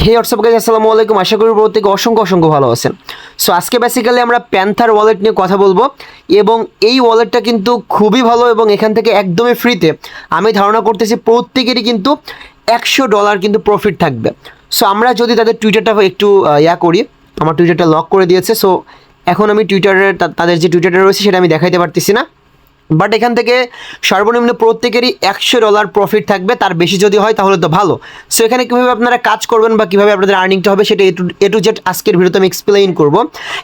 হে WhatsApp guys, আসসালামু আলাইকুম। আশা করি প্রত্যেকে অসংখ্য ভালো আছেন। সো আজকে বেসিক্যালি আমরা প্যান্থার ওয়ালেট নিয়ে কথা বলবো এবং এই ওয়ালেটটা কিন্তু খুবই ভালো এবং এখান থেকে একদমই ফ্রিতে আমি ধারণা করতেছি প্রত্যেকেরই কিন্তু $100 কিন্তু প্রফিট থাকবে। সো আমরা যদি তাদের টুইটারটা একটু করি, আমার টুইটারটা লক করে দিয়েছে। সো এখন আমি টুইটারের তাদের যে টুইটারটা রয়েছে সেটা আমি দেখাইতে পারতেছি না, বাট এখান থেকে সর্বনিম্ন প্রত্যেকেরই $100 প্রফিট থাকবে, তার বেশি যদি হয় তাহলে তো ভালো। সো এখানে কীভাবে আপনারা কাজ করবেন বা কীভাবে আপনাদের আর্নিংটা হবে সেটা এ টু জেড আজকের ভিডিওতে আমি এক্সপ্লেইন করব।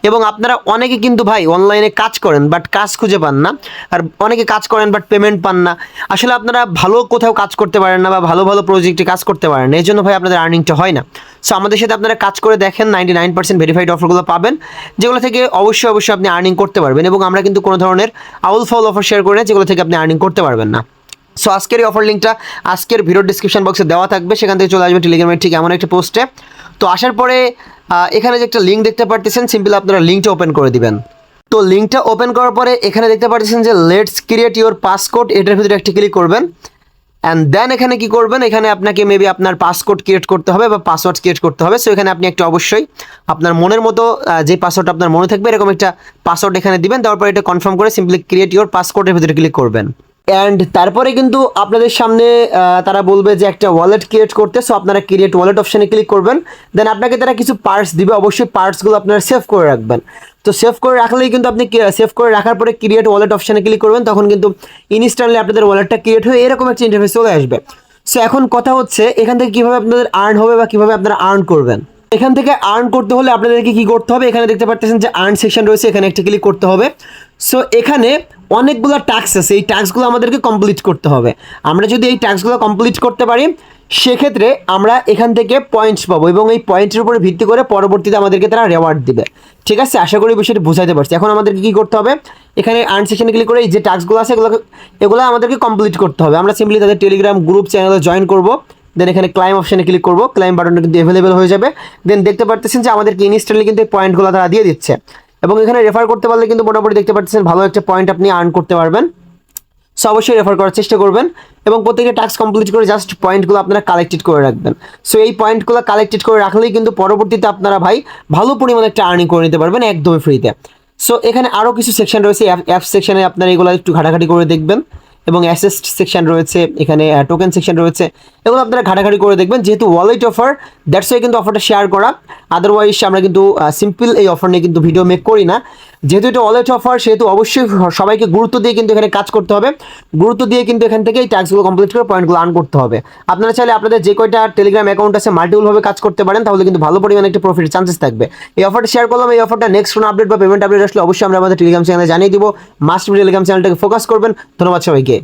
এবং আপনারা অনেকে কিন্তু ভাই অনলাইনে কাজ করেন বাট কাজ খুঁজে পান না, আর অনেকে কাজ করেন বাট পেমেন্ট পান না। আসলে আপনারা ভালো কোথাও কাজ করতে পারেন না বা ভালো প্রজেক্টে কাজ করতে পারেন না, এই জন্য ভাই আপনাদের আর্নিংটা হয় না। সো আমাদের সাথে আপনারা কাজ করে দেখেন, 99% ভেরিফাইড অফারগুলো পাবেন, যেগুলো থেকে অবশ্যই আপনি আর্নিং করতে পারবেন। এবং আমরা কিন্তু কোনো ধরনের আউল ফাউল অফার শেয়ার করি না যেগুলো থেকে আপনি আর্নিং করতে পারবেন না। সো আজকের এই অফার লিঙ্কটা আজকের ভিডিওর ডিসক্রিপশন বক্সে দেওয়া থাকবে, সেখান থেকে চলে আসবে টেলিগ্রামের ঠিক এমন একটা পোস্টে। তো আসার পরে এখানে যে একটা লিঙ্ক দেখতে পারতেছেন, সিম্পলি আপনারা লিঙ্কটা ওপেন করে দিবেন। তো লিঙ্কটা ওপেন করার পরে এখানে দেখতে পাচ্ছেন যে লেটস ক্রিয়েট ইউর পাসকোড, এটার ভিতরে একটা ক্লিক করবেন। অ্যান্ড দেন এখানে কি করবেন, এখানে আপনাকে মেবি আপনার পাসকোড ক্রিয়েট করতে হবে বা পাসওয়ার্ড ক্রিয়েট করতে হবে। সো এখানে আপনি একটা অবশ্যই আপনার মনের মতো যে পাসওয়ার্ড আপনার মনে থাকবে এরকম একটা পাসওয়ার্ড এখানে দিবেন। তারপর এটা কনফার্ম করে সিম্পলি ক্রিয়েট ইউর পাসকোডের ভিতরে ক্লিক করবেন। অ্যান্ড তারপরে কিন্তু আপনাদের সামনে তারা বলবে যে একটা ওয়ালেট ক্রিয়েট করতে। সো আপনারা ক্রিয়েট ওয়ালেট অপশানে ক্লিক করবেন। দেন আপনাকে তারা কিছু পার্টস দিবে, অবশ্যই পার্টসগুলো আপনারা সেভ করে রাখবেন। তো সেভ করে রাখলেই কিন্তু আপনি সেভ করে রাখার পরে ক্রিয়েট ওয়ালেট অপশানে ক্লিক করবেন, তখন কিন্তু ইনস্ট্যান্টলি আপনাদের ওয়ালেটটা ক্রিয়েট হয়ে এরকম একটা ইন্টারফেস চলে আসবে। সো এখন কথা হচ্ছে এখান থেকে কীভাবে আপনাদের আর্ন হবে বা কীভাবে আপনারা আর্ন করবেন। এখান থেকে আর্ন করতে হলে আপনাদেরকে কী করতে হবে, এখানে দেখতে পাচ্ছেন যে আর্ন সেকশন রয়েছে, এখানে একটা ক্লিক করতে হবে। সো এখানে অনেকগুলো টাস্ক আছে, এই টাস্কগুলো আমাদেরকে কমপ্লিট করতে হবে। আমরা যদি এই টাস্কগুলো কমপ্লিট করতে পারি সেক্ষেত্রে আমরা এখান থেকে পয়েন্টস পাবো এবং এই পয়েন্টের উপরে ভিত্তি করে পরবর্তীতে আমাদেরকে তারা রেওয়ার্ড দিবে। ঠিক আছে, আশা করি বিষয়টি বুঝাইতে পারছি। এখন আমাদেরকে কী করতে হবে, এখানে আর্ন সেকশনে ক্লিক করে এই যে টাস্কগুলো আছে এগুলো আমাদেরকে কমপ্লিট করতে হবে। আমরা সিম্পলি তাদের টেলিগ্রাম গ্রুপ চ্যানেলে জয়েন করব। দেন এখানে ক্লাইম অপশানে ক্লিক করব, ক্লাইম বাটনটা কিন্তু অ্যাভেলেবেল হয়ে যাবে। দেন দেখতে পাচ্ছেন যে আমাদেরকে ইনস্ট্যান্টলি কিন্তু এই পয়েন্টগুলো তারা দিয়ে দিচ্ছে এবং এখানে রেফার করতে পারলে কিন্তু মোটামুটি দেখতে পাচ্ছেন ভালো একটা পয়েন্ট আপনি আর্ন করতে পারবেন। সো অবশ্যই রেফার করার চেষ্টা করবেন এবং প্রত্যেকটা টাস্ক কমপ্লিট করে জাস্ট পয়েন্টগুলো আপনারা কালেক্টেড করে রাখবেন। সো এই পয়েন্টগুলো কালেক্টেড করে রাখলেই কিন্তু পরবর্তীতে আপনারা ভাই ভালো পরিমাণে একটা আর্নিং করে নিতে পারবেন একদমই ফ্রিতে। সো এখানে আরও কিছু সেকশন রয়েছে, অ্যাপ সেকশনে আপনারা এগুলো একটু ঘাটাঘাটি করে দেখবেন এবং অ্যাসেস্ট সেকশন রয়েছে, এখানে টোকেন সেকশন রয়েছে, এগুলো আপনারা ঘাটাঘাটি করে দেখবেন। যেহেতু ওয়ালেট অফার, দ্যাটস ওয়াই কিন্তু অফারটা শেয়ার করা। আদারওয়াইজ আমরা কিন্তু সিম্পল এই অফার নিয়ে কিন্তু ভিডিও মেক করি না। যেহেতু এটা ওয়ালেট অফার সেহেতু অবশ্যই সবাইকে গুরুত্ব দিয়ে কিন্তু এখানে কাজ করতে হবে, গুরুত্ব দিয়ে কিন্তু এখান থেকে এই টাস্কগুলো কমপ্লিট করে পয়েন্টগুলো আর্ন করতে হবে। আপনারা চাইলে আপনাদের যে কয়টা টেলিগ্রাম অ্যাকাউন্ট আছে মাল্টিপলভাবে কাজ করতে পারেন, তাহলে কিন্তু ভালো পরিমাণে একটা প্রফিটের চান্সেস থাকবে। এই অফারটা শেয়ার করলাম, এই অফারটা নেক্সট কোনো আপডেট বা পেমেন্ট আপডেট আসলে অবশ্যই আমরা আমাদের টেলিগ্রাম চ্যানেলে জানিয়ে দিব। মাস্ট টেলিগ্রাম চ্যানেলটাকে ফোকাস করবেন। ধন্যবাদ সবাইকে।